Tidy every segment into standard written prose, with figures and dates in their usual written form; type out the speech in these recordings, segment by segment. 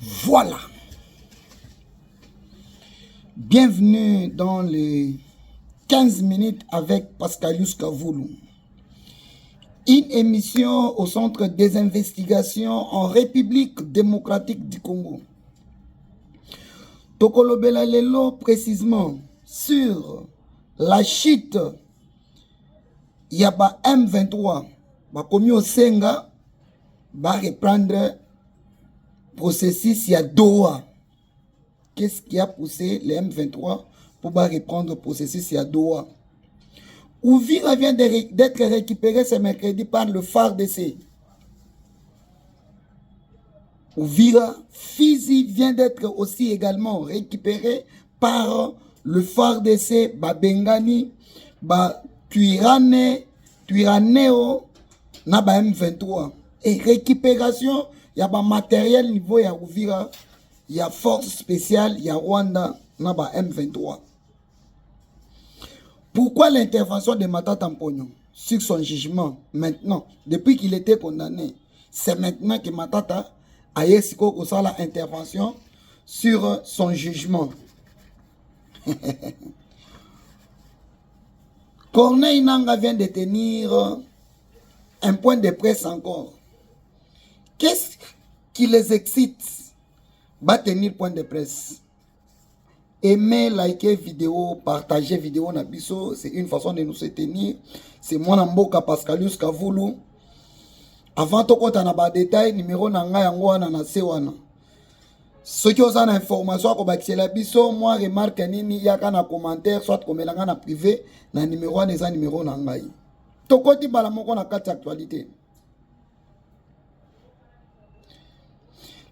Voilà. Bienvenue dans les 15 minutes avec Pascalius Kavoulou. Une émission au Centre des investigations en République démocratique du Congo. Tokolobela lelo précisément sur la chute Yaba M23. Bakomi Osenga va reprendre processus ya Doha. Qu'est-ce qui a poussé les M23 pour reprendre le processus ya Doha? Ouvira vient d'être récupéré ce mercredi par le FARDC. Ouvira, Fizi vient d'être aussi également récupéré par le FARDC, Bengani, Tuiraneo, na M23. Et récupération, il y a matériel niveau ya Ouvira, il y a force spéciale, il y a Rwanda, na M23. Pourquoi l'intervention de Matata Mponyo sur son jugement maintenant, depuis qu'il était condamné? C'est maintenant que Matata a eu l'intervention sur son jugement. Corneille Nanga vient de tenir un point de presse encore. Qu'est-ce qui les excite? Va tenir point de presse. Aimer, liker vidéo, partager vidéo na biso, c'est une façon de nous soutenir. C'est moi Namboka Pascalius Kavoulou. Avant de compter na ba détail, numéro na nga yango wana na se wana. Ceux qui ont une information ko bakisela biso, moi remarque nini yaka na commentaire, soit komelanga na privé, na numéro wana eza numéro na ngai. Tokoti bala moko na kati actualité.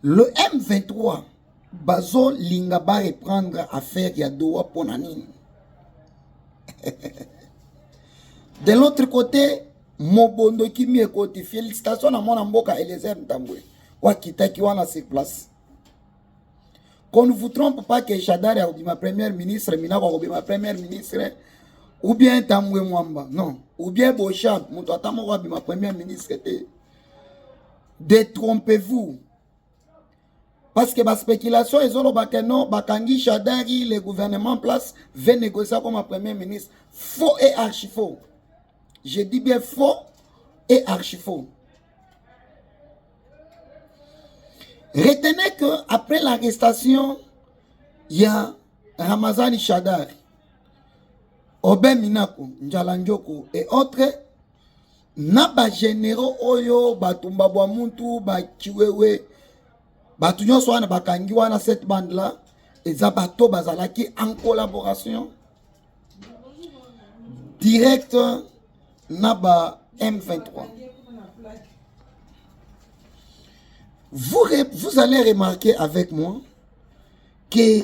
Le M23 Bazo Lingaba reprendre affaire ya Doha Ponanine. De l'autre côté, Mobondo qui m'y écoute, félicitations à mon amboka Eliezer Ntambwe. Wakita qui wana sur place. Qu'on ne vous trompe pas que Chadar a ma première ministre, Mina a ma première ministre, ou bien Tambwe Mwamba, non, ou bien Bochab, Moutotamo a ma première ministre. Détrompez-vous. Parce que la spéculation est que non, Bakangi Chadari, le gouvernement en place, veut négocier comme un premier ministre. Faux et archi faux. Je dis bien faux et archi faux. Retenez que après l'arrestation, il y a Ramazani Chadari, Oben Minako, Njalanjoko et autres. Naba généraux Oyo, Batumba Boamuntu, Bakiwewe. Batunyo soit bakangi wana cette bande là et zabato bazalaki en collaboration direct naba M23. Vous allez remarquer avec moi que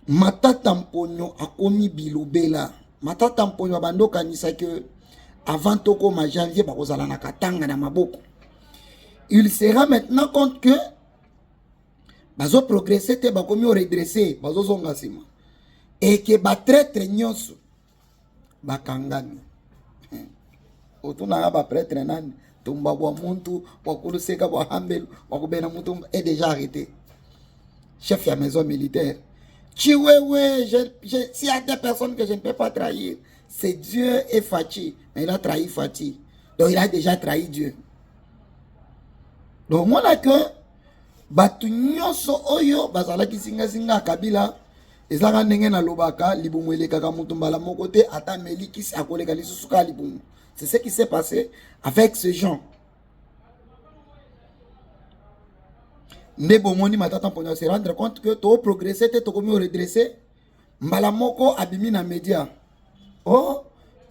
Matata Mponyo a commis bilobela. Matata Mponyo bando kanisa que avant toko ma janvier bakozala na katanga na maboko. Il sera maintenant compte que bazo progresser te bakomi redresser bazo zonga sima et que ba traître nyonso bakangani otuna ba prêtre nani tumba bwa muntu wakuluseka bwa hambelu wakubena muntu est déjà arrêté, chef de maison militaire. Chiwewe, s'il y a des personnes que je ne peux pas trahir, c'est Dieu et Fati, mais il a trahi Fati, donc il a déjà trahi Dieu. Donc moi là que batu nyonso oyo bazala kisinga singa Kabila ezaka ndenge na lobaka libumwele kaka mutu mbala moko te ata melikisi akoleka lisusuka libumu. C'est ce qui s'est passé avec ces gens. Ndebo moni Matata Mponyo se rendre compte que to progresser te to komi redresser mbala moko abimi na média. Oh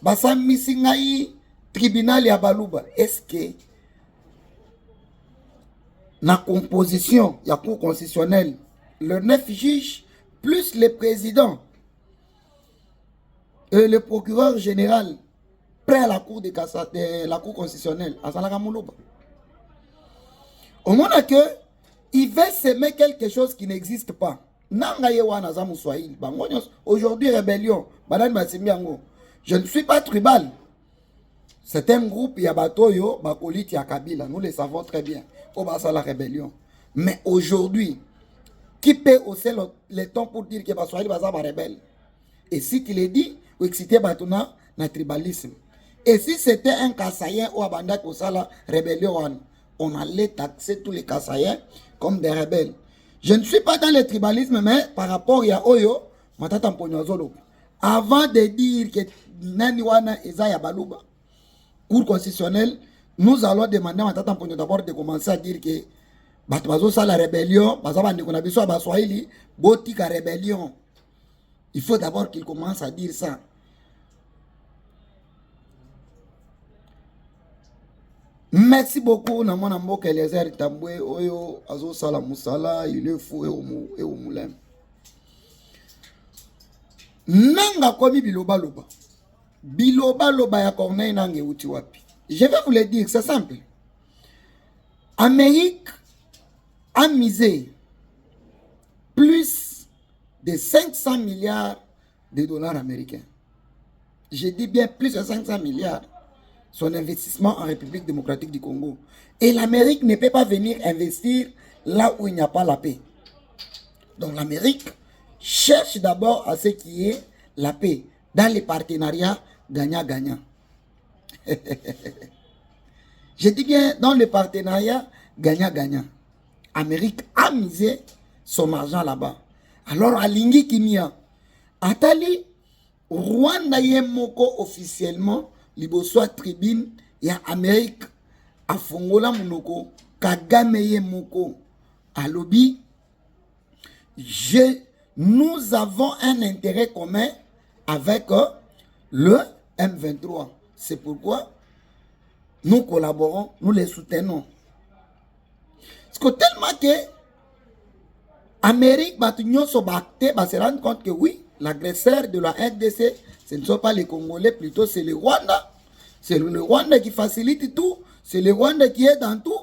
basa misingai tribunal ya Baluba. Est-ce que la composition de la Cour constitutionnelle, le 9 juges, plus le président et le procureur général, près à la Cour de la Cour constitutionnelle, à Salagamoulouba. Au moment que il veut semer quelque chose qui n'existe pas. Aujourd'hui, rébellion. Je ne suis pas tribal. C'est un groupe, il y a Batoyo, Bakoliti, Kabila. Nous le savons très bien. Au bas la rébellion. Mais aujourd'hui, qui peut hausser le ton pour dire que Baswahili Baza rebelle? Et si tu le dis, ou excité Batuna, na tribalisme. Et si c'était un Kassaïen ou Abanda Kosala rébellion, on allait taxer tous les Kassaïens comme des rebelles. Je ne suis pas dans le tribalisme, mais par rapport à Oyo, Matata Mponyozolo, avant de dire que Naniwana Ezaya Baluba, Cour constitutionnelle, nous allons demander à Matata Mponyozolo d'abord de commencer à dire que Batbazo ça la rébellion, Bazabandi Konabiso Baswahili, Botika rébellion. Il faut d'abord qu'il commence à dire ça. Merci beaucoup, Namon Ambo Kelezer Tambwe, Oyo, Azo Sala Musala, il est fou et au moulin. Nanga komi biloba loba. Biloba loba ya Corneille nange uti wapi. Je vais vous le dire, c'est simple. Amérique a misé plus de 500 milliards de dollars américains. Je dis bien plus de 500 milliards. Son investissement en République démocratique du Congo. Et l'Amérique ne peut pas venir investir là où il n'y a pas la paix. Donc l'Amérique cherche d'abord à ce qui est la paix dans les partenariats gagnant-gagnant. Je dis bien dans les partenariats gagnant-gagnant. Amérique a misé son argent là-bas. Alors à Lingi Kimia, Atali, Rwanda Yemoko officiellement, Liboso tribune, ya Amérique, a Fongola Monoko, Kagame Yemoko, à lobby, nous avons un intérêt commun avec le M23. C'est pourquoi nous collaborons, nous les soutenons. Parce que tellement que l'Amérique va se rendre compte que oui, l'agresseur de la RDC, ce ne sont pas les Congolais, plutôt c'est le Rwanda. C'est le Rwanda qui facilite tout. C'est le Rwanda qui est dans tout.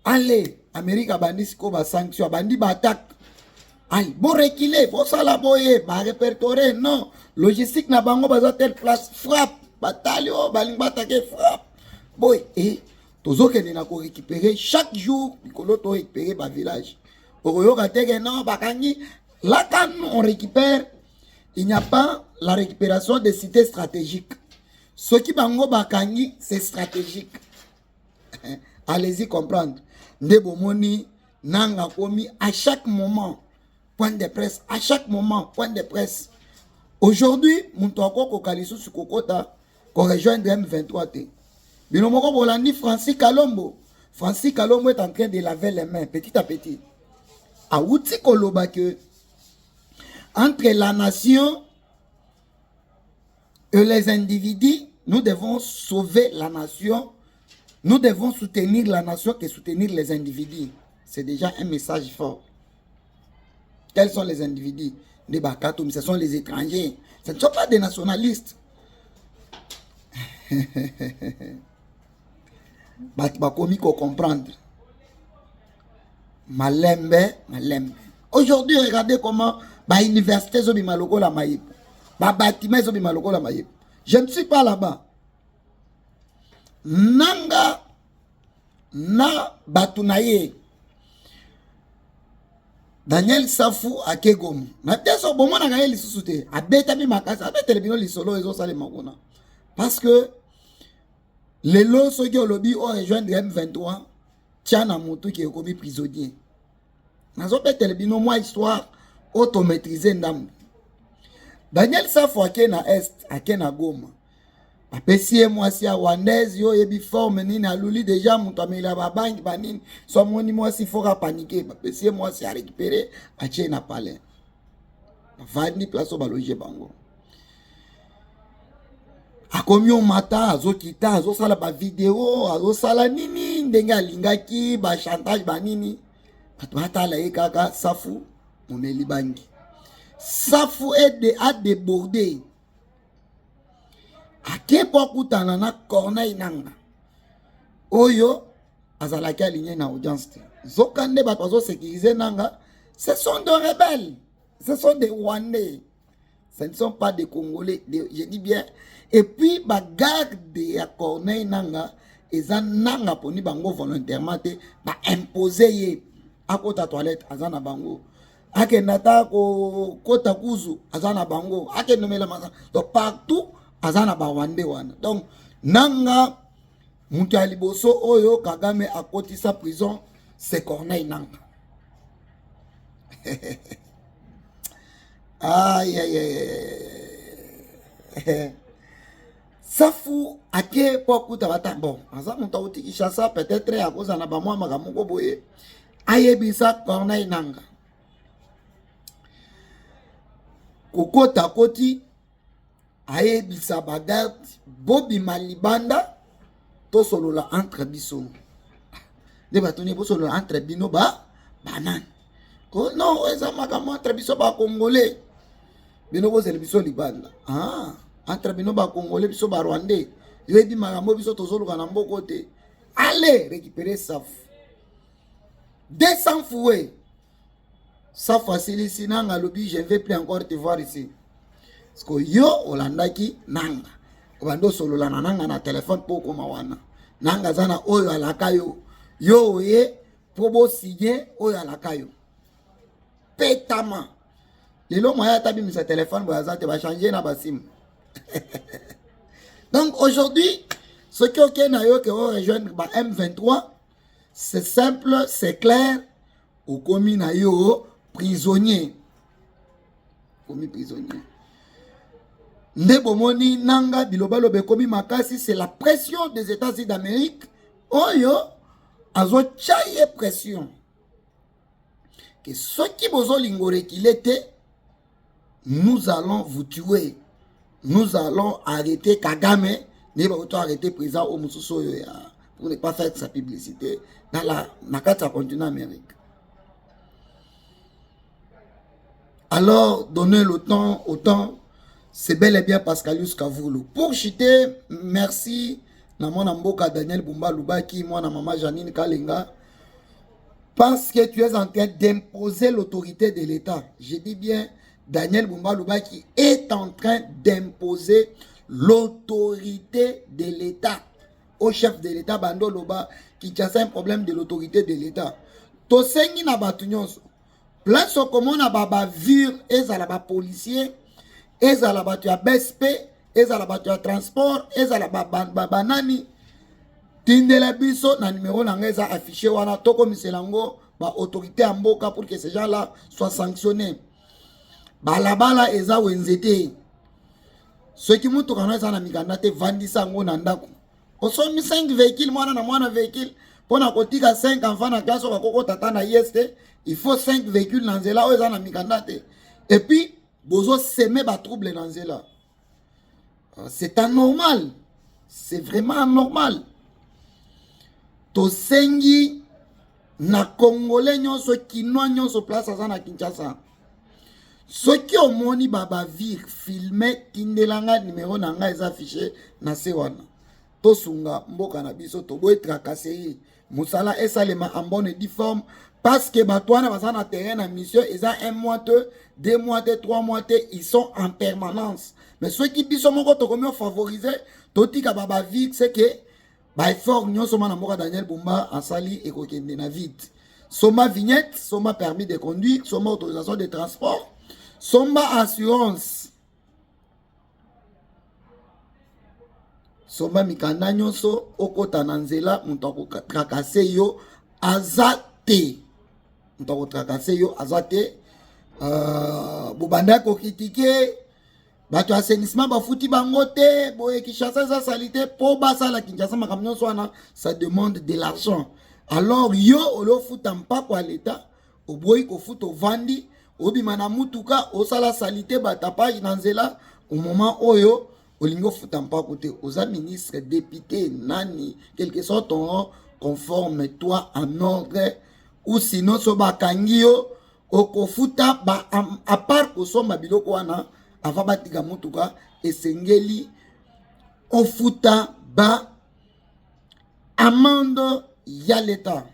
Allez, Amérique a bandi siko ba sanction, bandi ba attaque. Allez, bon reculer, bon salaboye, ba répertorier, non. Logistique na bango baza telle place, frappe, bataillon, baling batake, frappe. Boy, et tozo kene na ko récupérer chaque jour, pikolo to récupérer ba village. Oroyo kateke non, bakangi, là quand on récupère, il n'y a pas la récupération des cités stratégiques. Ce qui bango bakangi, c'est stratégique. Allez-y comprendre. Ndebomoni, nanga komi, à chaque moment, point de presse, à chaque moment, point de presse. Aujourd'hui, Moutouako Kokalisu Sukokota, qu'on rejoindre M23T. Binomoko Bolandi, Francis Kalombo. Francis Kalombo est en train de laver les mains, petit à petit. A Outi Koloba que, entre la nation et les individus, nous devons sauver la nation. Nous devons soutenir la nation que soutenir les individus. C'est déjà un message fort. Quels sont les individus? Des Bakatoum, ce sont les étrangers. Ce ne sont pas des nationalistes. Bakomi ko comprendre. Malembe, malembe. Aujourd'hui, regardez comment l'université zobi maloko la maïb. Bâtiment zobi maloko la maïb. Je ne suis pas là-bas. Nanga na batunaye. Daniel Safou a Kegom. Na teso bomo na gaye lisusute. Abeta bi makasa, abeta le bino lisolo ezo sale makona. Parce que les lots qui ont lobby ont rejoindre M23, tiana moto qui est commis prisonnier. Nazo beta le bino moi histoire automatisé ndam. Daniel Safou a na est, a na Goma. Apesi moi si a Rwandaise yo yebi forme nini aluli déjà mutamela ba bank banini so moni moi si fora paniquer apesi moi si a récupérer a na palais vandi place au baloger bango a combien mata azo kita azo sala ba vidéo azo sala nini ndenga lingaki ba chantage banini batata la ekaka Safu moneli bangi Safu a débordé. A kepo kutana na Corneille nanga. Oyo azalaki aligné na audience. Zokande bato sécuriser nanga, ce sont des rebelles. Ce sont des Rwandais. Ce ne sont pas des Congolais. Je dis bien. Et puis garde à Corneille nanga, eza nanga poni bango volontairement te ba imposer ye akota toilette azana bango akenda ta ko kota kuzu azana bango akenda mela masa donc partout azana ba wande wana donc nanga mutu ya liboso oyo Kagame akotisa prison c'est Corneille Nanga. Aïe aïe aïe. Safu ake po kuta bata bon aza mutu utikisha ça peut-être à cause na ba mwa makamoko boye ayebisa Corneille Nanga kokota koti ayebisa bagarde bobi malibanda to solola entre biso de batoni bo solola entre bino ba banane ko non eza makamoko entre biso ba congolais bino bo zeli biso libanda entre bino ba congolais biso ba rwandais yebi makambo biso to soloka na mboko te allez récupérer Safu 200 fouets ça facile si nanga lobi je vais plus encore te voir ici parce que yo olandaki nanga obando solola na nanga na téléphone poko mawana nanga zana oyo alakayo yo ye probo signé oyo alakayo petama lelo moya tabi mi sa téléphone boya te va changer na basim. Donc aujourd'hui ce qui ok na yo que on rejoindre ba M23 c'est simple c'est clair au commis na yo prisonnier commis prisonnier Ndebomoni nanga bilobalo bekomi makasi c'est la pression des États-Unis d'Amérique oyo azo chaye pression que ceux qui bozo lingore qu'il était nous allons vous tuer nous allons arrêter Kagame ne ba auto arrêter président au mususo yo ya pour ne pas faire sa publicité dans la nakata continent Amérique. Alors donnez le temps au temps. C'est bel et bien Pascalius Kavulu. Pour chuter, merci na mon amboka Daniel Bumba Lubaki, moi na maman Janine Kalenga, parce que tu es en train d'imposer l'autorité de l'État. Je dis bien, Daniel Bumba Lubaki est en train d'imposer l'autorité de l'État au chef de l'État Bando Loba qui a un problème de l'autorité de l'État. Tosengi na batunyonso. Place au comment na baba vir ezala ba policier ezala batu ya BSP ezala batu ya transport ezala banani tindela biso na numéro na ngeza affiché wana toko miselango ba autorité ya mboka pour que ces gens là soient sanctionnés balabala eza wenzete ceux qui mutu kana eza na mikanda te vandisa ngo na ndako osomi 5 véhicules mwana na mwana véhicule pona kotika 5 enfants na classe ko koko tata na yeste il faut 5 véhicules na nzela o eza na mikanda te et puis bozo semer ba trouble dans zela. C'est anormal. C'est vraiment anormal. To sengi na congolais nyonso kinois nyonso place à na Kinshasa. Ceux qui ont moni baba vir filmer tindelanga numéro na nga eza affiché na sewana. To sunga mboka na biso to boy tracasser musala esalema en bonne et due forme. Parce que Batouana va na terrain en mission, ils ont 1 mois, 2 mois, 3 mois, ils sont en permanence. Mais ceux qui disent que favoriser, toti ka baba vite, c'est que bah fort nyon soma na moka Daniel Bumba en sali et kokende na vite. Soma vignette, soma permis de conduire, soma autorisation de transport, soma assurance. Soma mikanda nyonso okota na nzela mutu trakase yo azate. Nous tracassé yo azate bobanda ko critiquer bato assainissement ba fouti bangote boye Kinshasa za salité po basa la Kinshasa makamnyo swana ça demande de l'argent alors yo olo futa mpa kwa l'état oboyi ko futo vandi obima na mutuka osala salité batapage na nzela au moment oyo olingo futa mpa kote oza ministre député nani quelque sorte on conforme toi en ordre ou sinon so bakangi yo okofuta ba à part kosomba biloko wana ava batika mutuka esengeli ofuta ba amende ya l'État.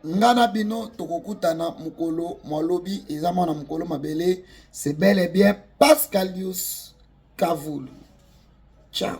Ngana bino tokokutana mukolo mwalobi eza mwana mukolo mabele c'est bel et bien Pascalius Kavulu. Ciao.